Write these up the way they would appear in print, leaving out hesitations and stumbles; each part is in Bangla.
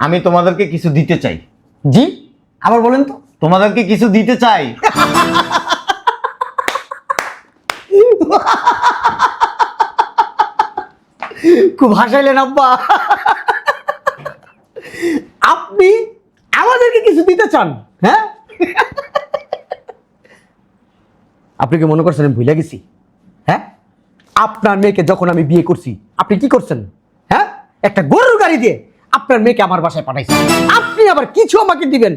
আমি তোমাদেরকে কিছু দিতে চাই। জি আবার বলেন তো। তোমাদেরকে কিছু দিতে চাই। খুব হাসাইলেন আব্বা। আপনি আমাদেরকে কিছু দিতে চান? হ্যাঁ, আপনি কি মনে করছেন আমি ভুলে গেছি? হ্যাঁ, আপনার মেয়েকে যখন আমি বিয়ে করছি আপনি কি করছেন? হ্যাঁ, একটা গরুর গাড়ি দিয়ে আপনার মেয়েকে আমার বাসায় পাঠাইছেন, আপনি আবার কিছু আমাকে দিবেন?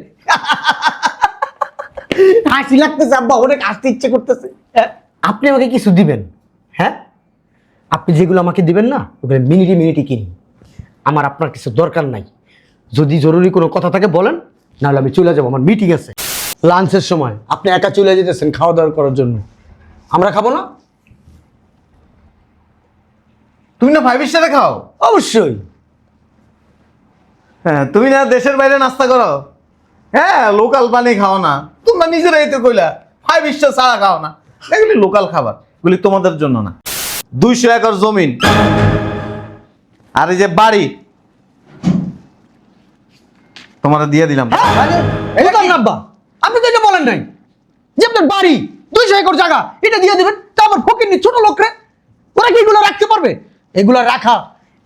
হাসি লাগতেছে আব্বা, অনেক আসতে ইচ্ছে করতেছে। হ্যাঁ, আপনি আমাকে কিছু দিবেন? হ্যাঁ, আপনি যেগুলো আমাকে দিবেন না ওগুলো মিনিটে মিনিটে কিনি। আমার আপনার কিছু দরকার নাই। যদি জরুরি কোনো কথা থাকে বলেন, নাহলে আমি চলে যাবো, আমার মিটিং আছে। লাঞ্চের সময় আপনি একা চলে যেতেছেন খাওয়া দাওয়া করার জন্য, আমরা খাবো না? তুমি না 5 স্টারে খাও? অবশ্যই। হ্যাঁ, তুমি না দেশের বাইরে নাস্তা করো? হ্যাঁ, লোকাল পানি খাও না? তোমরা নিজেরাই তো কইলা 5 স্টার ছাড়া খাও না। এগুলি লোকাল খাবার, এগুলি তোমাদের জন্য না। 200 একর জমিন আর এই যে বাড়ি তোমারা দিয়ে দিলাম। বুঝলাম না আব্বা, আপনি তো এটা বলেন নাই যে আপনার বাড়ি 200 একর জায়গা এটা দিয়ে দিবেন। তা আমার ফকিরনি ছোট লোকরে ওরা কি এগুলো রাখতে পারবে? এগুলো রাখা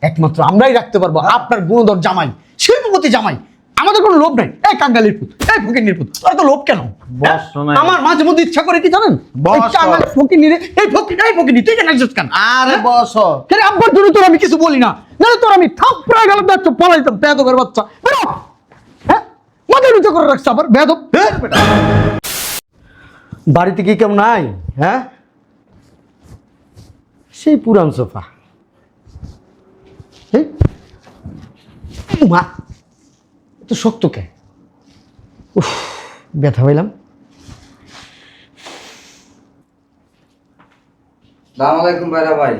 একমাত্র আমরাই রাখতে পারবো, আপনার গুণধর জামাই, শিল্পপতি জামাই। আমাদের কোনো লোভ নাই। এই কাঙ্গালির পুত, এই ফকিরনির পুত, তোরা তো লোভ কেন? বস শোনাই। আমার মাঝে মধ্যে ইচ্ছা করে কি জানেন? বস এই কাঙ্গাল ফকিরনি রে, এই ফকিরনি তুই কেন আসছিস কেন? আরে বসো। কেন আব্বার জন্য তোর আমি কিছু বলি না, নাহলে তোর আমি থাপড়ায় গেলাম, দেখছো পলাইতাম বেয়াদবের বাচ্চা। বেরো। হ্যাঁ, মাথা নিচু করে রাখছে আবার বেয়াদব। বাড়িতে কি কেমন নাই? হ্যাঁ, সেই পুরান সোফা। মা এত শক্ত কে? উফ, ব্যথা পাইলাম। সালাম আলাইকুম ভাইরা ভাই।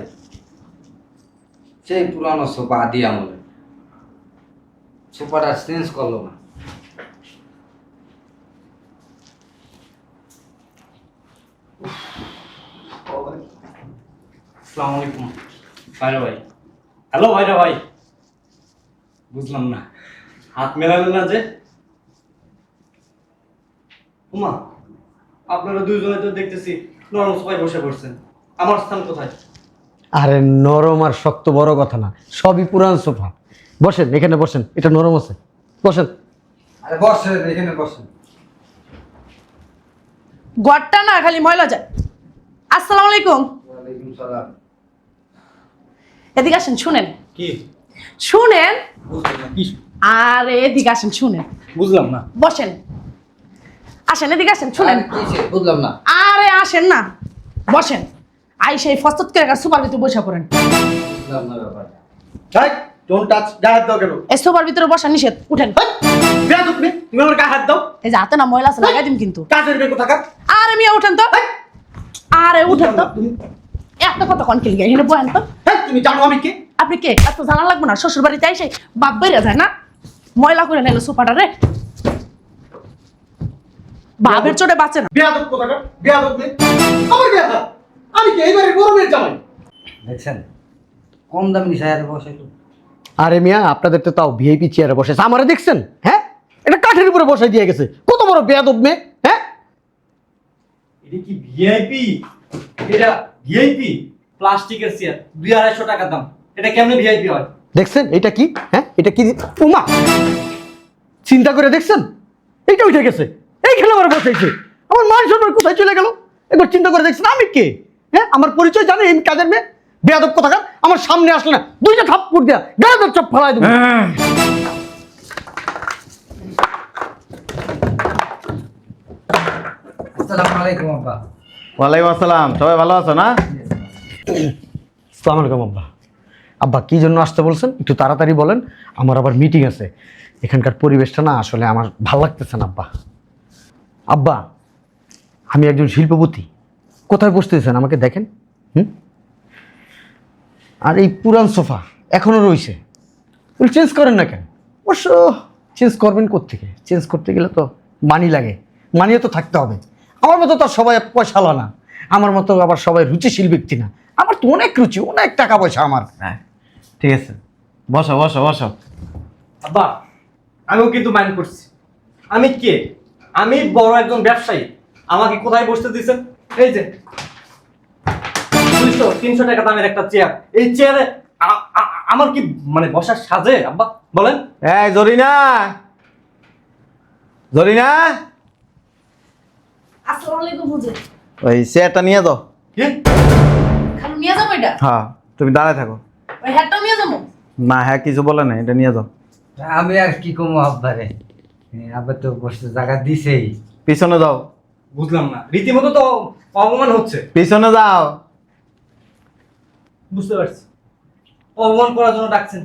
সেই পুরানো সোফা আদি আমলে সোফাটা চেঞ্জ করলো না। আসসালামু আলাইকুম ভাইরা ভাই। হ্যালো ভাইরা ভাই, বুঝলাম না হাত মেলালেন না যে? উমা, আপনারা দুইজনে তো দেখতেছি নরম সোফায় বসে পড়ছেন, আমার স্থান কোথায়? আরে নরম আর শক্ত বড় কথা না, সবই পুরান সোফা। বসেন, এখানে বসেন, এটা নরম আছে, বসেন। আরে বসেন, এখানে বসেন। ঘরটা না খালি ময়লা যায়। আসসালামু আলাইকুম। ওয়ালাইকুম সালাম। এদিকে আসেন, শুনেন কি শুনেন। বুঝলাম না, কি আরে এদিকে আসেন, শুনেন। বুঝলাম না? বসেন, আসেন, এদিকে আসেন, শুনেন। আরে কিসে? বুঝলাম না। আরে আসেন না, বসেন। আই সেই ফস্তত করে সুপার ভিতরে বসে পড়েন। বুঝলাম না ব্যাপারটা। তাই ডোন্ট টাচ, গায়ে হাত দাও কেন? এই সুপার ভিতরে বসা নিষেধ, উঠেন। বেয়াদব মেয়ে, তুমি আমার গায়ে হাত দাও। এই যে হাতে না ময়লা আছে, লাগাই দিন কিন্তু। কাজের মেয়ে কোথাকার। আরে মিয়া উঠেন তো, আরে উঠেন তো। একটা কথা কন খেলি এখানে বহেন তো। হ্যাঁ, তুমি জানো আমি কে? আপনি কে? এত জানা লাগবে না। শ্বশুর বাড়িতে এসে বাপ বেরিয়ে যায় না, ময়লা করে নিল সোফাটা রে। বাপের চোটে বাঁচে না। বেয়াদব কোথাকার, বেয়াদব মেয়ে। আমার গায়ে হাত। আমি কি এইবারে গরমের জামাই? দেখছেন কম দামি নিশায় বসে একটু। আরে মিয়া, আপনাদের তো তাও ভিআইপি চেয়ারে বসেছে, আমারে দেখছেন? হ্যাঁ, এটা কাঠের উপরে বসাই দিয়ে গেছে। কত বড় বেয়াদব মেয়ে! হ্যাঁ, এটা কি ভিআইপি? এটা ভিআইপি প্লাস্টিকের চেয়ার, 200-250 টাকা দাম। এটা কেমনে ভিআইপি হয়? দেখছেন এটা কি? হ্যাঁ, এটা কি? উমা, চিন্তা করে দেখছেন? এইটা উঠে গেছে, এইখানে আমার বসাইছে। আমার মান সম্মান কোথায় চলে গেল? একবার চিন্তা করে দেখছেন আমি কে? হ্যাঁ, আমার পরিচয় জানে এই কাজের মেয়ে? বেয়াদব কোথাকার, আমার সামনে আসলে না দুইটা থাপ্পড় দেয়া গায়ে ধর চপ ফেলাই দেবো। আসসালামু আলাইকুম আব্বা। ওয়ালাইকুম আসসালাম। সবাই ভালো আছো না? আসসালামু আলাইকুম আব্বা। আব্বা কি জন্য আসতে বলছেন একটু তাড়াতাড়ি বলেন, আমার আবার মিটিং আছে। এখানকার পরিবেশটা না আসলে আমার ভালো লাগতেছে না আব্বা। আব্বা, আমি একজন শিল্পপতি, কোথায় বসতেছেন আমাকে দেখেন। আর এই পুরান সোফা এখনো রয়েছে, চেঞ্জ করেন না কেন? অবশ্য চেঞ্জ করবেন কোত্থেকে? চেঞ্জ করতে গেলে তো মানি লাগে, মানিয়ে তো থাকতে হবে। আমার মতো তো আর সবাই পয়সাওয়ালা না, আমার মতো আবার সবাই রুচিশীল ব্যক্তি না। আমার তো অনেক রুচি, অনেক টাকা পয়সা আমার। হ্যাঁ, ঠিক আছে, বসো বসো বসো। আব্বা, আমিও কিন্তু মাইন্ড করছি। আমি কে? আমি বড় একজন ব্যবসায়ী। আমাকে কোথায় বসতে দিয়েছেন? এই যে 200-300 টাকা দামের একটা চেয়ার। এই চেয়ারে আমার কি মানে বসার সাজে আব্বা বলেন? এই জরিনা, জরিনা, আসসালামু আলাইকুম হুজুর। ওই চেয়ারটা নিয়ে দাও। কি? খালি নিয়ে যাবো এটা? হ্যাঁ, তুমি দাঁড়ায় থাকো। ওই হ্যাটটাও নিয়ে যাবো? না, হ্যাঁ কিছু বলে না, এটা নিয়ে যাও। আমি আর কি কমো আব্বারে, আব্বা তো বসতে জায়গা দিছেই। পিছনে যাও, বুঝলাম না, রীতিমতো তো অপমান হচ্ছে। পিছনে যাও। বুঝতে পারছি, অপমান করার জন্য ডাকছেন।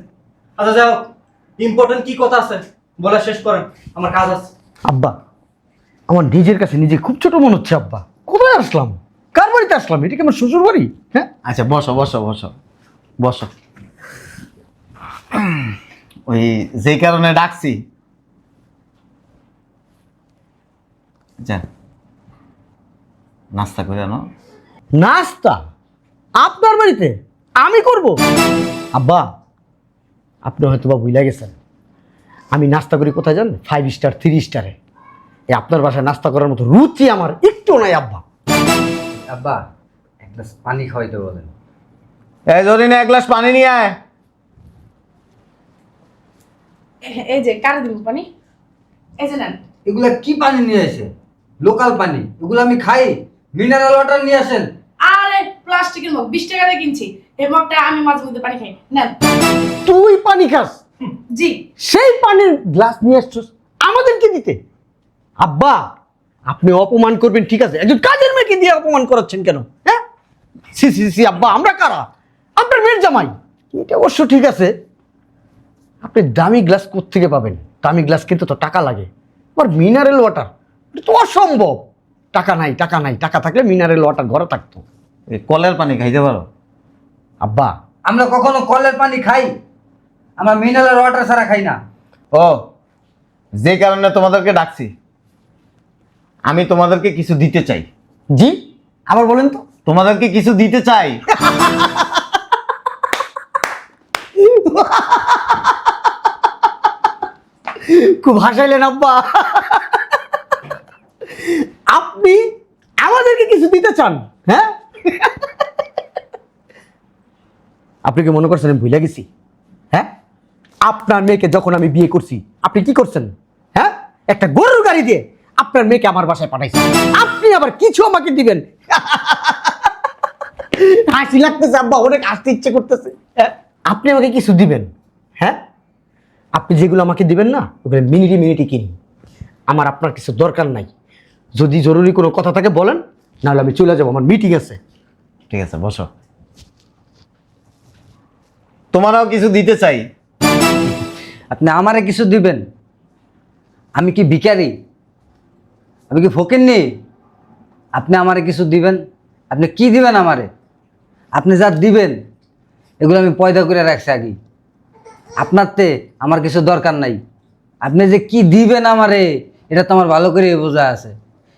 আচ্ছা যাও, ইম্পর্টেন্ট কি কথা আছে বলা শেষ করেন, আমার কাজ আছে। আব্বা, আমার নিজের কাছে নিজে খুব ছোট মনে হচ্ছে আব্বা। কোথায় আসলাম? কার বাড়িতে আসলাম? এটা কি আমার শ্বশুর বাড়ি? হ্যাঁ, আচ্ছা বসো বসো বসো বসো। ওই যে কারণে ডাকছি, আচ্ছা নাস্তা করে আনো। নাস্তা আপনার বাড়িতে আমি করব? আব্বা, আপনি হয়তো বা ভুলে গেছেন, আমি নাস্তা করি কোথায় জানেন? 5 স্টার 3 স্টারে। এই আপনার বাসায় নাস্তা করার মতো রুচি আমার একটু নাই আব্বা। আব্বা এক গ্লাস পানি খাওয়াইতে বলেন। এই জরিনা, এক গ্লাস পানি নিয়ে আয়। এই যে কারে দিব পানি? এই যে নেন। এগুলা কি পানি নিয়ে আসে? লোকাল পানি, এগুলো আমি খাই। মিনারেল ওয়াটার নিয়ে আসেন। আরে প্লাস্টিকের মগ 20 টাকা দিয়ে কিনছি। এই মগটা আমি মাঝে মধ্যে পানি খাই। নেন। তুই পানি খাস? জি। সেই পানির গ্লাস নিয়ে আসছিস আমাদেরকে দিতে? আব্বা, আপনি অপমান করবেন ঠিক আছে, একজন কাজের মেয়েকে দিয়ে অপমান করাচ্ছেন কেন? হ্যাঁ, সি সি সি আব্বা, আমরা কারা? আপনার মেয়ের জামাই। এটা অবশ্য ঠিক আছে, আপনি দামি গ্লাস কোত্থেকে পাবেন? দামি গ্লাস কিন্তু তো টাকা লাগে। আবার মিনারেল ওয়াটার, এটা তো অসম্ভব। টাকা নাই, টাকা নাই, টাকা থাকলে মিনারেল ওয়াটার ঘরে থাকতো। এই কলের পানি খাইতে পারো? আব্বা, আমরা কখনো কলের পানি খাই? আমরা মিনারেল ওয়াটার ছাড়া খাই না। ও, যে কারণে তোমাদেরকে ডাকছি, আমি তোমাদেরকে কিছু দিতে চাই। জি, আবার বলেন তো। তোমাদেরকে কিছু দিতে চাই। খুব হাসাইলেন আব্বা। আপনি আমাদেরকে কিছু দিতে চান? হ্যাঁ, আপনি কি মনে করছেন আমি ভুলে গেছি? হ্যাঁ, আপনার মেয়েকে যখন আমি বিয়ে করছি আপনি কি করছেন? হ্যাঁ, একটা গরুর গাড়ি দিয়ে আপনার মেয়েকে আমার বাসায় পাঠাইছেন। আপনি আবার কিছু আমাকে দিবেন? হাসি লাগতেছে আব্বা, অনেক আসতে ইচ্ছে করতেছে। হ্যাঁ, আপনি আমাকে কিছু দিবেন? হ্যাঁ, আপনি যেগুলো আমাকে দিবেন না, ওগুলো মিনিটে মিনিটে কিনি। আমার আপনার কিছু দরকার নাই। যদি জরুরি কোনো কথা থাকে বলেন, নাহলে আমি চলে যাবো, আমার মিটিং আছে। ঠিক আছে, বসো। তোমারও কিছু দিতে চাই। আপনি আমারে কিছু দিবেন? আমি কি ভিখারি? আমি কি ফকিন্নি? আপনি আমারে কিছু দিবেন? আপনি কি দিবেন আমারে? আপনি যা দিবেন এগুলো আমি পয়দা করে রাখছি আগে। আপনার তে আমার কিছু দরকার নাই। আপনি যে কি দিবেন আমারে এটা তো আমার ভালো করে বোঝা আছে।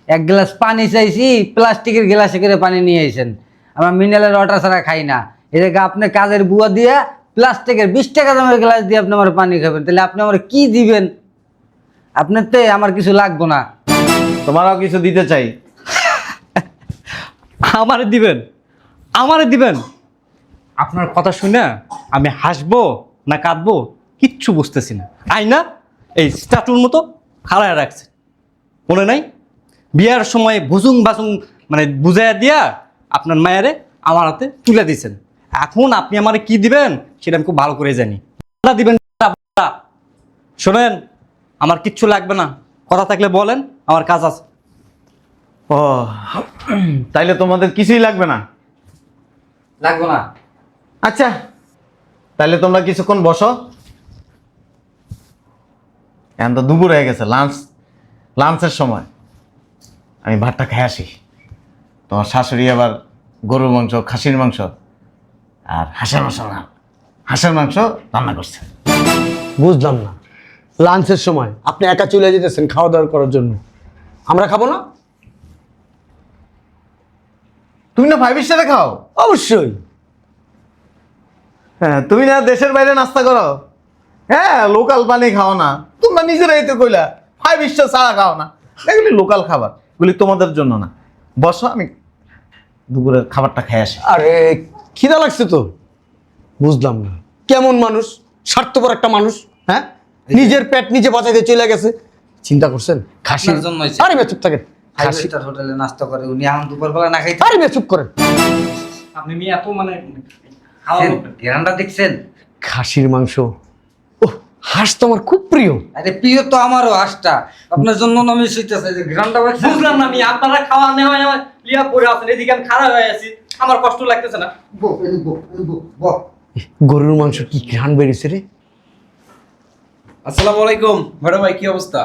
এক গ্লাস পানি চাইছি, প্লাস্টিকের গ্লাসে করে পানি নিয়ে আইছেন। আমরা মিনারেল ওয়াটার ছাড়া খাই না। এটাকে আপনি কাজের বুয়া দিয়ে প্লাস্টিকের 20 টাকা দামের গ্লাস দিয়ে আপনি আমার পানি খাবেন, তাহলে আপনি আমার কি দিবেন? আপনার তে আমার কিছু লাগবো না। তোমারও কিছু দিতে চাই। আমারে দিবেন? আমারে দিবেন? আপনার কথা শুনে আমি হাসবো না কাঁদবো কিচ্ছু বুঝতেছি না। আয়না এই স্ট্যাচুর মতো খাড়ায় রাখছে, মনে নাই? বিয়ার সময় ভুজুং বাসুং মানে বুঝাইয়া দিয়া আপনার মায়েরে আমার হাতে তুলে দিয়েছেন। এখন আপনি আমারে কি দিবেন সেটা আমি খুব ভালো করে জানি। দিবেন শোনেন, আমার কিচ্ছু লাগবে না, কথা থাকলে বলেন, আমার কাজ আছে। ও, তাইলে তোমাদের কিছুই লাগবে না? লাগবো না। আচ্ছা, তাহলে তোমরা কিছুক্ষণ বসো। এখন তো দুপুর হয়ে গেছে, লাঞ্চের সময়। আমি ভাতটা খেয়ে আসি। তোমার শাশুড়ি আবার গরুর মাংস, খাসির মাংস আর হাঁসের মাংস রান্না করছে। বুঝলাম না, লাঞ্চের সময় আপনি একা চলে যেতেছেন খাওয়া দাওয়া করার জন্য, আমরা খাবো না? তুমি না 5 স্টারে খাও? অবশ্যই। হ্যাঁ, তুমি না দেশের বাইরে নাস্তা করো? হ্যাঁ লোকাল পানি খাও না, তোমরা নিজেরাই তো কইলা 5 স্টার ছাড়া খাও না। এগুলি লোকাল খাবার, এগুলি তোমাদের জন্য না। বসো, আমি দুপুরের খাবারটা খেয়ে আসি। আরে খিদা লাগছে তো। বুঝলাম না কেমন মানুষ, স্বার্থপর একটা মানুষ। হ্যাঁ, নিজের পেট নিজে বাঁচাইতে চলে গেছে। চিন্তা করছেন খাসির আপনার জন্য হয়েছে। আরে মেয়ে চুপ থাকেন। ফাইভ খাসি স্টার হোটেলে নাস্তা করে উনি এখন দুপুরবেলা না খাইতে আরে মেয়ে চুপ করেন। আপনি মেয়ে এত মানে খাওয়া ধ্যানটা দেখছেন? খাসির মাংস, ও হাঁস তো আমার খুব প্রিয়। আরে প্রিয় তো আমারও হাঁসটা, আপনার জন্য আমি শুইতেছে যে গ্রামটা বুঝলাম না, আমি আপনারা খাওয়া নেওয়া নেওয়া লিয়া পড়ে আছেন, এদিকে আমি খারাপ হয়ে আছি, আমার কষ্ট লাগতেছে না। গরুর মাংস কি ঘ্রাণ বেরিয়েছে রে। আসসালামু আলাইকুম বড় ভাই, কি অবস্থা?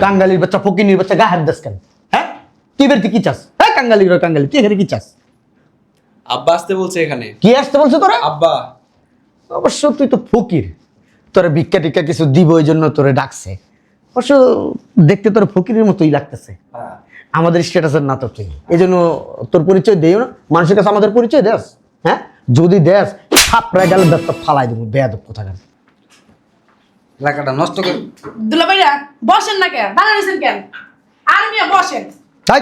কাঙ্গালির বাচ্চা, ফকিনির বাচ্চা, গা হাত দাস কেন? হ্যাঁ, কি বেরতি কি চাস? হ্যাঁ, কাঙ্গালির কাঙ্গালি, তুই এখানে কি চাস? আব্বা আসতে বলছে এখানে। কি আসতে বলছো তোরা? আব্বা অবশ্য তুই তো ফকির, তোরা ভিক্ষা টিক্ষা কিছু দিব ওই জন্য তোরে ডাকছে। অবশ্য দেখতে তোর ফকিরের মতোই লাগতেছে। আমাদের স্ট্যাটাসের না তো তুই, এই জন্য তোর পরিচয় দেও না মানুষের কাছে। আমাদের পরিচয় দেস? হ্যাঁ, যদি দেস থাপড়ায় গেলে দাঁতটা ফালাই দেবো, বেয়াদব কোথাকার। এলাকাটা নষ্ট করে দুলাভাইরা বসেন না কেন, দাঁড়াইছেন কেন? আর মিয়া বসেন। তাই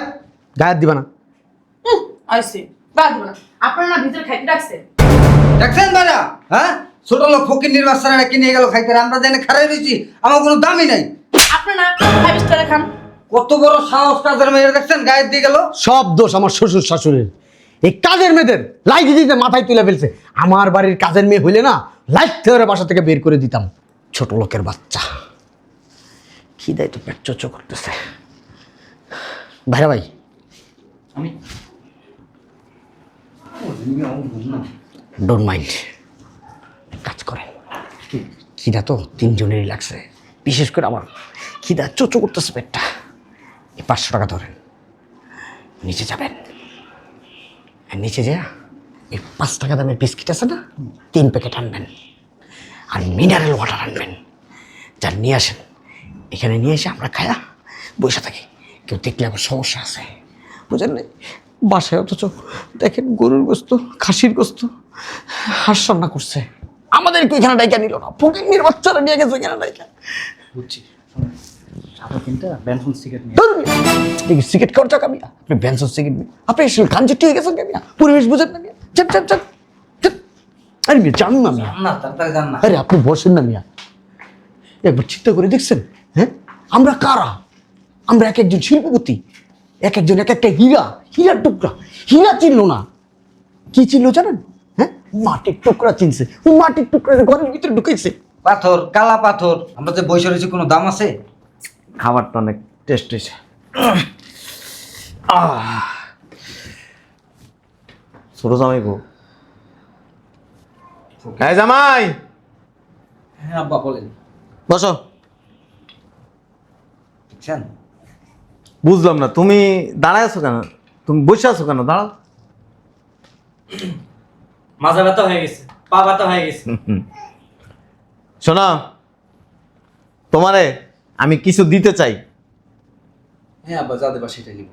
গায়ে দিবা না। আইসি বাদ না, আপনারা না ভিতরে খাইতে ডাকছে। দেখছেন ভাইরা? হ্যাঁ, ছোট লোক ফকির নির্বাচনে কিনে গেল খাইতে, আমরা জানি খারাই রয়েছি, আমার কোনো দামই নাই। আপনারা 5 স্টারে খান। কত বড় সাহস কাজের মেয়ের, দেখছেন গায়ে দিয়ে গেল। সব দোষ আমার শ্বশুর শাশুড়ির। এই কাজের মেয়েদের লাইট দিতে মাথায় তুলে ফেলছে। আমার বাড়ির কাজের মেয়ে হইলে না লাইট থেকে বাসা থেকে বের করে দিতাম। ছোট লোকের বাচ্চা, খিদায় তো পেট চোচো করতেছে। ভাইরা ভাই, আমি ডোন্ট মাইন্ড, কাজ করেন। খিদা তো তিনজনেরই লাগছে, বিশেষ করে আমার খিদা চোচো করতেছে পেটটা। এই 500 টাকা ধরেন, নিচে যাবেন। আর নিচে যা এই 5 টাকা দামের বিস্কিট আছে না, 3 প্যাকেট আনবেন। আর মিনারেল ওয়াটার আনবেন। যা নিয়ে আসেন, এখানে নিয়ে এসে আমরা খায়া বসে থাকি। কেউ দেখলে আমার সমস্যা আছে, বুঝেন না? বাসায় অথচ দেখেন গরুর গোস্ত, খাসির গোস্ত, হাঁস রান্না করছে। আমাদেরকে এখানে ডাইকা নিল না, ফকির বাচ্চারা নিয়ে গেছে এখানে ডাইকা। বুঝছি, সাদা তিনটা বেনসন সিগারেট নিয়ে দেখি সিগারেট খাওয়ার টাকা মিয়া, আপনি ব্যানসন সিগারেট নিয়ে আপনি গাঞ্জা হয়ে গেছেন মিয়া, পরিবেশ বুঝেন না মিয়া। চাপ চাপ চাপ চাপ। আরে মিয়া জান না মিয়া, না তাড়াতাড়ি যান না। আরে আপনি বসেন না মিয়া। একবার চিন্তা করে দেখছেন, হ্যাঁ আমরা কারা? আমরা এক একজন শিল্পপতি, এক একজন এক একটা হীরার টুকরা। হীরা চিনলো না, কি চিনলো জানেন? হ্যাঁ, মাটির টুকরা চিনছে। ও মাটির টুকরা ঘরের ভিতরে ঢুকেছে। পাথর, কালা পাথর, আমরা যে বসে রয়েছি কোনো দাম আছে? খাবারটা অনেক টেস্ট হয়েছে। ছোট জামাই গো, হ্যাঁ জামাই হ্যাঁ আব্বা বলেন। বসো। দেখছেন? বুঝলাম না, তুমি দাঁড়ায় আছো কেন? তুমি বসে আছো কেন? দাঁড়াও। মাজা ব্যথা হয়ে গেছে, পা ব্যথা হয়ে গেছে। শোনো, তোমারে আমি কিছু দিতে চাই। হ্যাঁ আব্বা, যা দেবা সেটাই নিব।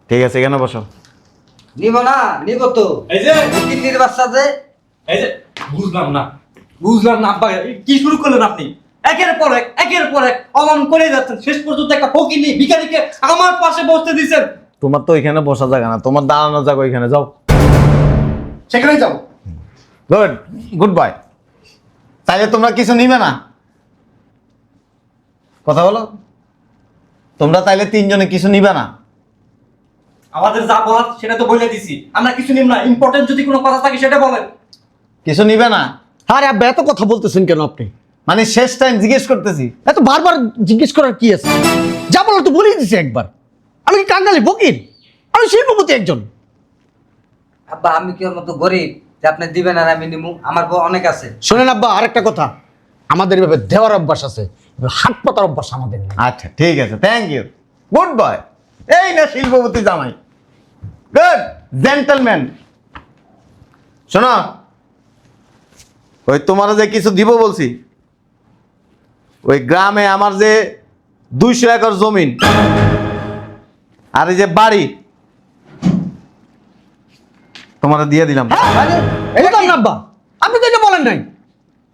ঠিক আছে, এখানে বসো। নিব না, নিব তো। এই যে ফকির বাচ্চা যে, এই যে বুঝলাম না আব্বা, কি শুরু করলেন আপনি? একের পর এক অমান করে যাচ্ছেন, শেষ পর্যন্ত একটা ফকিনি ভিখারিকে আমার পাশে বসতে দিয়েছেন। তোমার তো ওইখানে বসা জায়গা না, তোমার দাঁড়ানো জায়গা ওইখানে, যাও সেখানে যাও। Good bye. তাইলে তোমরা কিছু নিবে না? কথা বলো, তোমরা তাইলে 3 জনে কিছু নিবে না? আমাদের যা বলার সেটা তো বলে দিছি, আমরা কিছু নিব না। ইম্পর্টেন্ট যদি কোনো কথা থাকে সেটা বলেন। কিছু নিবে না আরে আব্বা এত কথা বলতেছেন কেন আপনি? মানে শেষ টাইম জিজ্ঞেস করতেছি। এত বারবার জিজ্ঞেস করার কি আছে? যা বলো তো বলেই দিছি একবার। আমি কি কাঙ্গালি ফকির? আমি শিল্পপতি একজন। আব্বা আমি কি ওর মতো গরিব যে আপনি দিবেন আর আমি নিমু? আমার বউ অনেক আছে। শোনেন আব্বা, আরেকটা কথা, আমাদের এভাবে দেওয়ার অভ্যাস আছে, এভাবে হাত পাতার অভ্যাস আমাদের নেই। আচ্ছা ঠিক আছে, থ্যাংক ইউ, গুড বয়। এই না শিল্পপতি জামাই, গুড জেন্টলম্যান। শোনো, ওই তোমার যে কিছু দিব বলছি, ওই গ্রামে আমার যে 200 একর জমিন আর এই যে বাড়ি তোমার দিয়ে দিলাম। বুঝলাম না আব্বা, আপনি তো এটা বলেন নাই।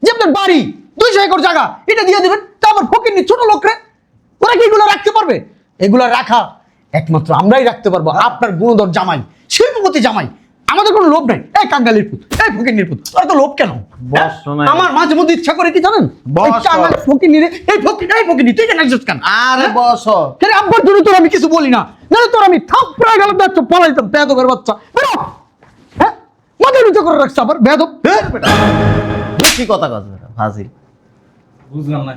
যে আপনার বাড়ি 200 একর জায়গা এটা দিয়ে দিবেন, তারপর ফকিরনি ছোট লোকরে ওরা কি এগুলো রাখতে পারবে? এগুলো রাখা একমাত্র আমরাই রাখতে পারবো, আপনার গুণধর জামাই, শিল্পপতি জামাই। আমাদের কোনো লোভ নাই। এই কাঙ্গালির পুত, এই ফকিরনির পুত, তোর তো লোভ কেন? বস, শোনাই। আমার মাঝে মধ্যে ইচ্ছা করে কি জানেন, বস, এই কাঙ্গালির ফকিরনিরে, এই ফকিরনি তুই কেন আসছিস কেন? আরে বস, কেন আব্বার জন্য তোর আমি কিছু বলি না, নাহলে তোর আমি থাপড়ায় গেলাম, দেখছো পলাইতাম বেয়াদবের বাচ্চা। বেরো, হ্যাঁ মাথা নিচে করে রাখছে আবার বেয়াদব। বেটা বেশি কথা কথা ফাজিল। বুঝলাম না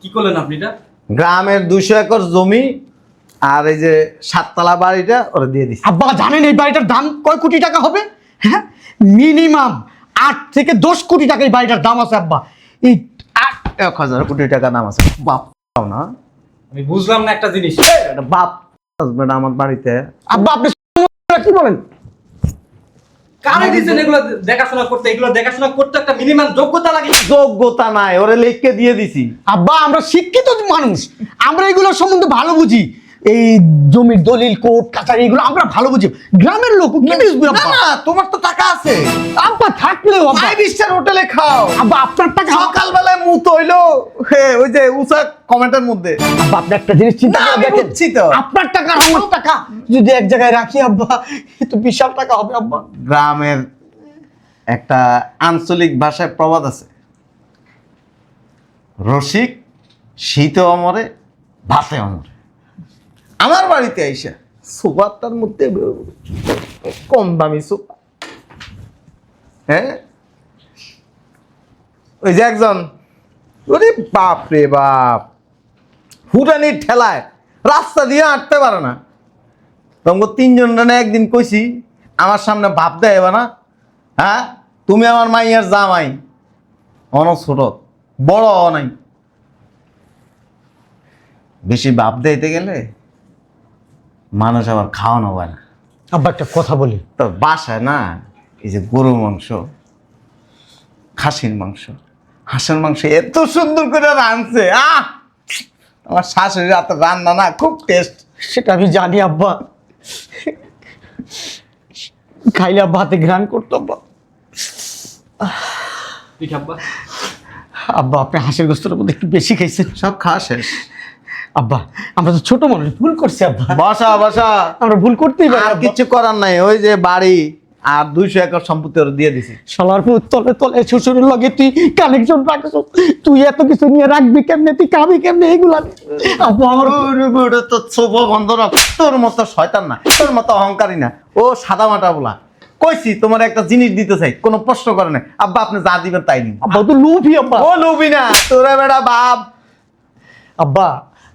কি করলেন আপনি এটা? গ্রামের 200 একর জমি আর এই যে 7 তলা বাড়িটা ওরা দিয়ে দিছে। আব্বা জানেন এই বাড়িটার দাম কয় কোটি টাকা হবে? হ্যাঁ, মিনিমাম 8 থেকে 10 কোটি টাকা এই বাড়িটার দাম আছে আব্বা। এই 1000 কোটি টাকা নাম আছে। বাপ পাও না, আমি বুঝলাম না একটা জিনিস। এটা বাপ আসবে না আমার বাড়িতে। আব্বা আপনি কি বলেন? কারে দিছেন এগুলো দেখাশোনা করতে? এগুলো দেখাশোনা করতে একটা মিনিমাম যোগ্যতা লাগে। যোগ্যতা নাই, ওরে লিখকে দিয়ে দিছি। আব্বা আমরা শিক্ষিত মানুষ, আমরা এগুলো সম্বন্ধে ভালো বুঝি। এই জমির দলিল কোর্ট কাছারি এগুলো আমরা ভালো বুঝি। গ্রামের লোক কি বুঝবে না আব্বা? না, তোমার তো টাকা আছে, আব্বা থাকলেও আব্বা, 5 স্টার হোটেলে খাও। আব্বা আপনার টাকা, সকালবেলায় মুত হইলো ওই যে উষা কমেন্টের মধ্যে। আব্বা আপনি একটা জিনিস চিন্তা না, করে আমি দেখেন, বুঝছি তো। আপনার টাকা আর আমার টাকা যদি এক জায়গায় রাখি আব্বা, এ তো বিশাল টাকা হবে আব্বা। গ্রামের একটা আঞ্চলিক ভাষায় প্রবাদ আছে, রসিক শীতে অমরে ভাতে অমরে। আমার বাড়িতে আইসা সোফাটার মধ্যে কম দামি সোফা, হ্যাঁ ওই যে একজন, ওরে বাপ রে বাপ, ফুটানির ঠেলায় রাস্তা দিয়ে হাঁটতে পারে না। তোমাকে 3 জন একদিন কইছি আমার সামনে ভাব দেয় না, হ্যাঁ তুমি আমার মাইয়ার জামাই, অন ছোট বড় নাই, বেশি ভাব দিতে গেলে মানুষ আবার খাওয়ানো হয় না। আব্বা একটা কথা বলি, তো বাসায় না এই যে গরু মাংস, খাসির মাংস, হাঁসের মাংস এত সুন্দর করে রাঁধছে, আমার শাশুড়ির হাতে রান্না না খুব টেস্ট। সেটা আমি জানি আব্বা, খাইলে আব্বা হাতে ঘ্রাণ করতো আব্বা। তুই খাব্বা? আব্বা আপনি হাঁসের গোস্তটার মধ্যে একটু বেশি খাইছেন। সব খাওয়া শেষ। আব্বা আমরা তো ছোট মানুষ, ভুল করছি আব্বা, বসা বসা, আমরা ভুল করতেই পারি আর আব্বা। কিছু করার নাই। ওই যে বাড়ি আর 200 একর সম্পত্তি ওরা দিয়ে দিছি। শালার পুত, তলে তলে শ্বশুরের লগে তুই কানেকশন রাখছ, তুই এত কিছু নিয়ে রাখবি কেমনে, তুই খাবি কেমনে এগুলা? আব্বা আমার ওটা তো ছোপ বন্ধ রাখ, তোর মতো শয়তান না, তোর মতো অহংকারী না, ও সাদা মাটা বলা। কইছি তোমার একটা জিনিস দিতে চাই, কোনো প্রশ্ন করে না। আব্বা আপনি যা দিবেন তাই নিন। আব্বা তো লোভী আব্বা। ও লুবি না, তোরা বেটা বাপ। আব্বা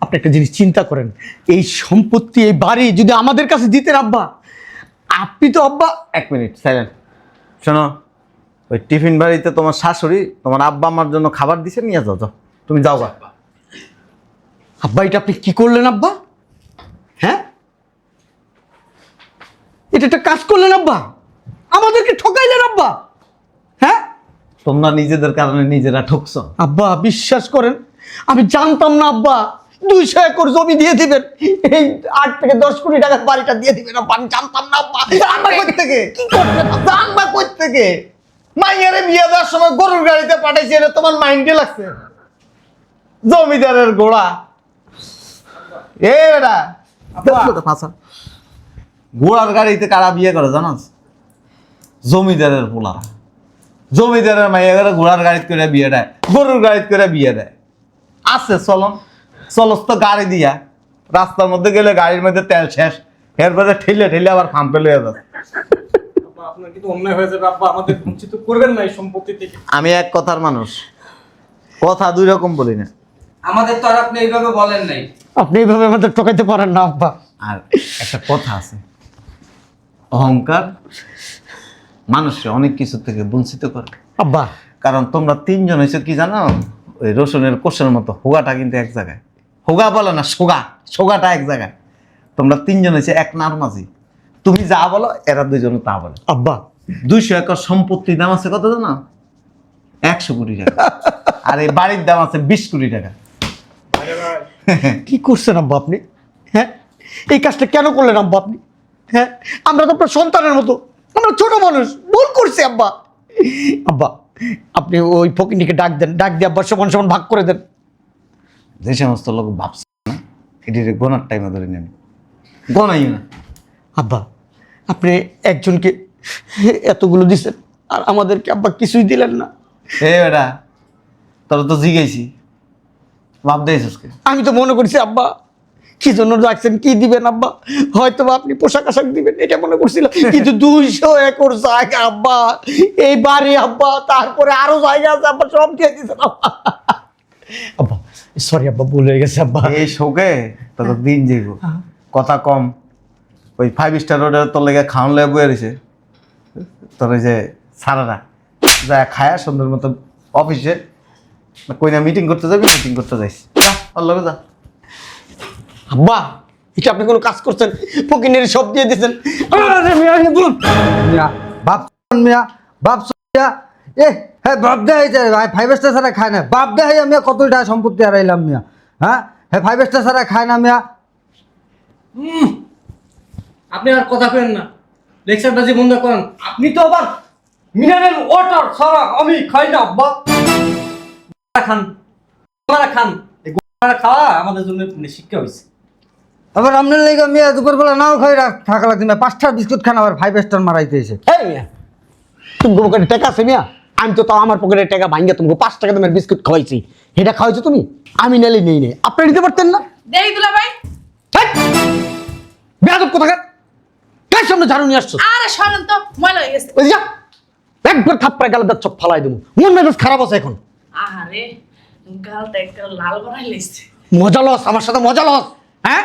আপনি একটা জিনিস চিন্তা করেন, এই সম্পত্তি এই বাড়ি যদি আমাদের কাছে দিতেন আব্বা, আপনি তো আব্বা। 1 মিনিট সাইলেন্ট। শোনো, ওই টিফিন বাড়িতে তোমার শাশুড়ি তোমার আব্বা আমার জন্য খাবার দিছে, নিয়ে যাও যাও, তুমি যাও গা। আব্বা এটা আপনি কি করলেন আব্বা? হ্যাঁ এটা একটা কাজ করলেন আব্বা, আমাদেরকে ঠকাইলেন আব্বা। হ্যাঁ তোমরা নিজেদের কারণে নিজেরা ঠকছো। আব্বা বিশ্বাস করেন আমি জানতাম না আব্বা 200 একর জমি দিয়ে দিবেন, এই 8 থেকে 10 কোটি টাকার বাড়িটা দিয়ে দিবেন আব্বা, আমি জানতাম না আব্বা। জানবা কই থেকে? কি করবে? জানবা কই থেকে? মাইয়ারে বিয়ে দেওয়ার সময় গরুর গাড়িতে পাঠাইছে, এটা তোমার মাইন্ডে লাগছে? জমিদারের গোড়া এ বেটা, ঘোড়ার গাড়িতে কারা বিয়ে করে জানাস? জমিদারের পোলারা। জমিদারের মাইয়া ঘোড়ার গাড়িতে করে বিয়ে দেয়, গরুর গাড়িতে করে বিয়ে দেয়। আছে চলন, চলস তো গাড়ি দিয়া, রাস্তার মধ্যে গেলে গাড়ির মধ্যে তেল শেষ, এরপরে ঠেলে ঠেলে আবার খাম্পে লয়ে যাবে। আপনার কিন্তু অন্যায় হয়ে যাবে আব্বা, আমাদের বঞ্চিত করবেন না এই সম্পত্তি থেকে। আমি এক কথার মানুষ, কথা 2 রকম বলি না। আমাদের তো আর আপনি এইভাবে বলেন নাই। আপনি এইভাবে আমাদের ঠকাইতে পারেন না আব্বা। আর একটা কথা আছে, অহংকার মানুষকে অনেক কিছু থেকে বঞ্চিত করে। আব্বা কারণ তোমরা 3 জন হয়েছে কি জানো, ওই রসুনের কোষের মতো, হোগাটা কিন্তু এক জায়গায়, হোগা বলে না সোগা, সোগাটা এক জায়গায়। তোমরা 3 জন হয়েছে এক নারমাজি, তুমি যা বলো এরা 2 জন তা বলে। আব্বা 200 একর সম্পত্তির দাম আছে কত জানো? 100 কোটি টাকা। আর এই বাড়ির দাম আছে 20 কোটি টাকা। কি করছেন আব্বা আপনি? হ্যাঁ এই কাজটা কেন করলেন আব্বা আপনি? হ্যাঁ আমরা তো আপনার সন্তানের মতো, আমরা ছোট মানুষ, ভুল করছি আব্বা। আব্বা আপনি ওই ফকিরনিকে ডাক দেন, ডাক দিয়ে আব্বা সমান সমান ভাগ করে দেন। যে সমস্ত লোক ভাবছে না এটি গোনার টাইমে ধরে নেন, গোনাই না। আব্বা আপনি একজনকে এতগুলো দিচ্ছেন আর আমাদেরকে আব্বা কিছুই দিলেন না। এ বেটা, তোরা তো জিগাইছি, ভাব দেয় আজকে। আমি তো মনে করছি আব্বা কি জন্য রাখছেন, কি দিবেন আব্বা, হয়তো বা আপনি পোশাক আশাক দিবেন এটা মনে করছিলাম, কিন্তু 200 একর জায়গা আব্বা, এই বাড়ি আব্বা, তারপরে আরো জায়গা আছে আব্বা, সব দিয়ে দিচ্ছেন আব্বা। আব্বা সরি আব্বা, ভুল হয়ে গেছে আব্বা। এই শোকে তোর দিন যাইব, কথা কম। ওই 5 স্টার রোডের তোর লেগে খাওয়ান লেগে বয়ে রয়েছে, তোর ওই যে সারারা যা খায়া সুন্দর মতো অফিসে কই না মিটিং করতে যাবি, মিটিং করতে যাইস, যা ওর লগে যা। আব্বা এটা আপনি কোনো কাজ করছেন, ফকিনের সব দিয়ে দিচ্ছেন। মিয়া বাপ মিয়া বাপ মিয়া এ হ্যাঁ বাপ দে হয়েছে ভাই, 5 স্টার ছাড়া খায় না। বাপ দে হয়ে মিয়া কত টাকা সম্পত্তি হারাইলাম মিয়া। হ্যাঁ হ্যাঁ 5 স্টার ছাড়া খায় না মিয়া। আপনি আর কথা কেন না, লেকচারবাজি বন্ধ করেন। আপনি তো আবার মিনারেল ওয়াটার ছাড়া আমি খাই না আব্বা। খান খান, এই গোড়া খাওয়া আমাদের জন্য শিক্ষা হয়েছে। আবার আপনার লেগে মিয়া দুপুরবেলা নাও খাই থাকা লাগছে মিয়া, 5টা বিস্কুট খান আবার 5 স্টার মারাইতে এসে। এই মিয়া তুমি পকেটে টাকা আছে মিয়া? আমি তো তাও আমার পকেটের টাকা ভাঙ্গা তোমাকে 5 টাকা দামের বিস্কুট খাওয়াইছি, এটা খাওয়াইছো তুমি? আমি নালে নেই নেই, আপনি নিতে পারতেন না? দেই দুলা ভাই। বেয়াদব কোথাকার, কার সামনে ঝাড়ু নিয়ে আসছো? আরে সরেন তো, ময়লা হয়ে গেছে। ওই যা একবার থাপ্পড়ে গালে দাঁত সব ফালাই দেবো, মন মেজাজ খারাপ আছে এখন। আহারে গালটা একটা লাল বানাই লাইছে। মজা লস, আমার সাথে মজা লস। হ্যাঁ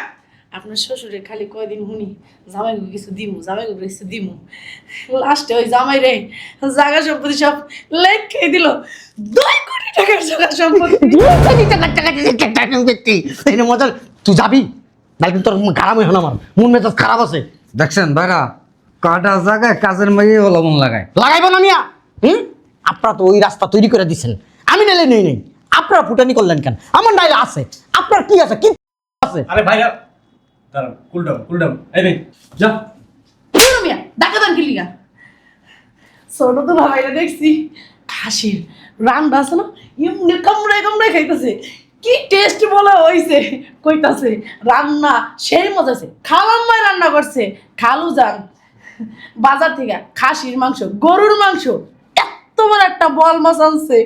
আপনার শ্বশুরে খালি কয়দিন শুনি জামাইকে কিছু দিমু, জামাইকে কিছু দিমু, লাস্টে ওই জামাই রে জায়গা সম্পত্তি সব লেখে দিল 2 কোটি টাকার জায়গা সম্পত্তি। মজা, তুই যাবি নাহলে কিন্তু তোর গারাম হয়ে আমার মন মেজাজ খারাপ আছে। দেখছেন ভাইরা কাটা জায়গায় কাজের মেয়ে লবণ লাগায়। লাগাইবো না মিয়া। আপনারা তো ওই রাস্তা তৈরি করে দিচ্ছেন, আমি নাইলে নেই নেই, আপনারা ফুটানি করলেন কেন? আমার নাইলে আছে, আপনার কি আছে? কি আছে? আরে ভাইরা দাঁড়ান, কুল ডাউন। এই ভাই যা। পুরো মিয়া ডাকা দান কি লিগা? ছোট তো ভাইরা দেখছি খাসির রান্না আছে না, এমনি কামড়ায় খাইতেছে, কি টেস্ট বলা হইছে, কইতাছে রান্না সেই মজা আছে। খালাম্মাই রান্না করছে, খালু যান বাজার থেকে খাসির মাংস, গরুর মাংস, এত বড় একটা বল মাছ আনছে,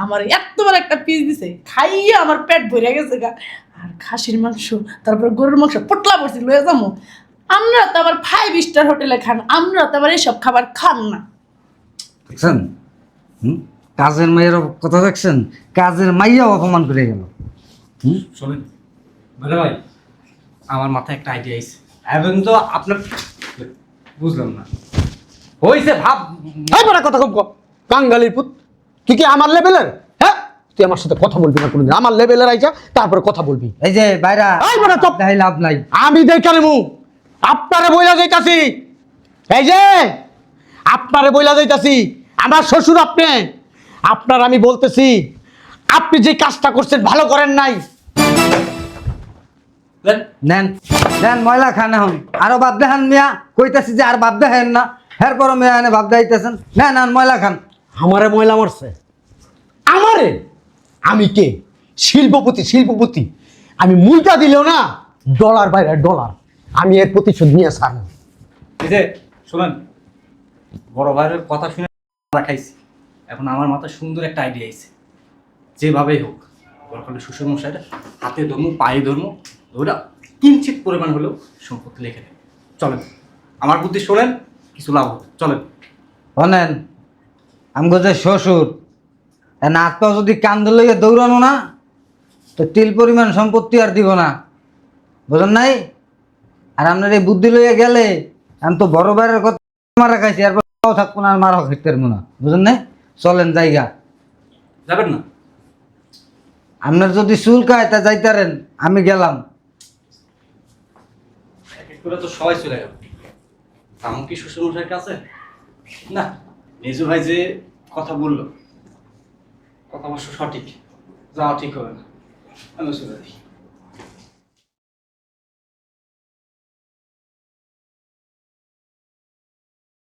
আমার এত বড় একটা পিস দিছে, খাইয়ে আমার পেট ভরে গেছে গা। আর খাসির মাংস তারপর গরুর মাংস পটলা পড়ছি লয়ে যাবো। আমরা তো আবার 5 স্টার হোটেলে খান, আমরা তো আবার এসব খাবার খান না। দেখছেন কাজের মেয়ের কথা দেখছেন, কাজের মাইয়াও অপমান করে গেল। শোনেন ভাইরা ভাই, আমার মাথায় একটা আইডিয়া আইছে। এখন তো আপনার বুঝলাম না হইছে ভাব। এই বড় কথা কম কাঙ্গালির পুত, তুই কি আমার লেভেলের? হ্যাঁ তুই আমার সাথে কথা বলবি না কোনোদিন, আমার লেভেলের আইছা তারপরে কথা বলবি। এই যে বাইরা এই বড় চুপ, দেখাই লাভ নাই। আমি দেখে নেবো, আপনারে বইলা যাইতাছি, এই যে আপনারে বইলা যাইতাছি, আমার শ্বশুর আপনি, আপনার আমি বলতেছি আপনি যে কাজটা করছেন ভালো করেন নাই। নেন নেন ময়লা খান, এখন আরো বাপ দেখান মিয়া, কইতাছি যে আর বাপ দেখেন না, এরপর মেয়া এনে বাপ দেখাইতেছেন। নেন নেন ময়লা খান। আমারে ময়লা মারছে, আমারে? আমি কে? শিল্পপতি। আমি মুলটা দিলেও না ডলার বাইরে ডলার, আমি এর প্রতিশোধ নিয়ে ছাড়ব। এই যে শোনেন, বড় ভাইয়ের কথা শুনে খাইছি, এখন আমার মাথায় সুন্দর একটা আইডিয়া আইছে। যেভাবেই হোক দরকার শ্বশুর মশাইটা হাতে ধর্ম পায়ে ধর্ম ধরা কিঞ্চিত পরিমাণ হলেও সম্পত্তি লিখে দেন। চলেন, আমার বুদ্ধি শোনেন, কিছু লাভ হবে, চলেন। শোনেন আমগো যে শ্বশুর নাক পা যদি কান্দে লইয়া দৌড়ানো না, তো তিল পরিমাণ সম্পত্তি আর দিব না, বুঝলেন নাই? আর আপনার এই বুদ্ধি লইয়া গেলে আমি তো বড় বাইরের কথা মারা খাইছি, এরপর থাকবো না, আর মারাও খাইতে পারবো না, বুঝলেন নাই? চলেন জায়গা যাবেন না? আপনার যদি চুল খায় তা যাইতারেন, আমি গেলাম। এক এক করে তো সবাই চলে গেল, এমন কি শ্বশুর মশাইয়ের কাছে না? নিজু ভাই যে কথা বললো, কথা অবশ্য সঠিক, যাওয়া ঠিক হবে না, আমি চলে যাই।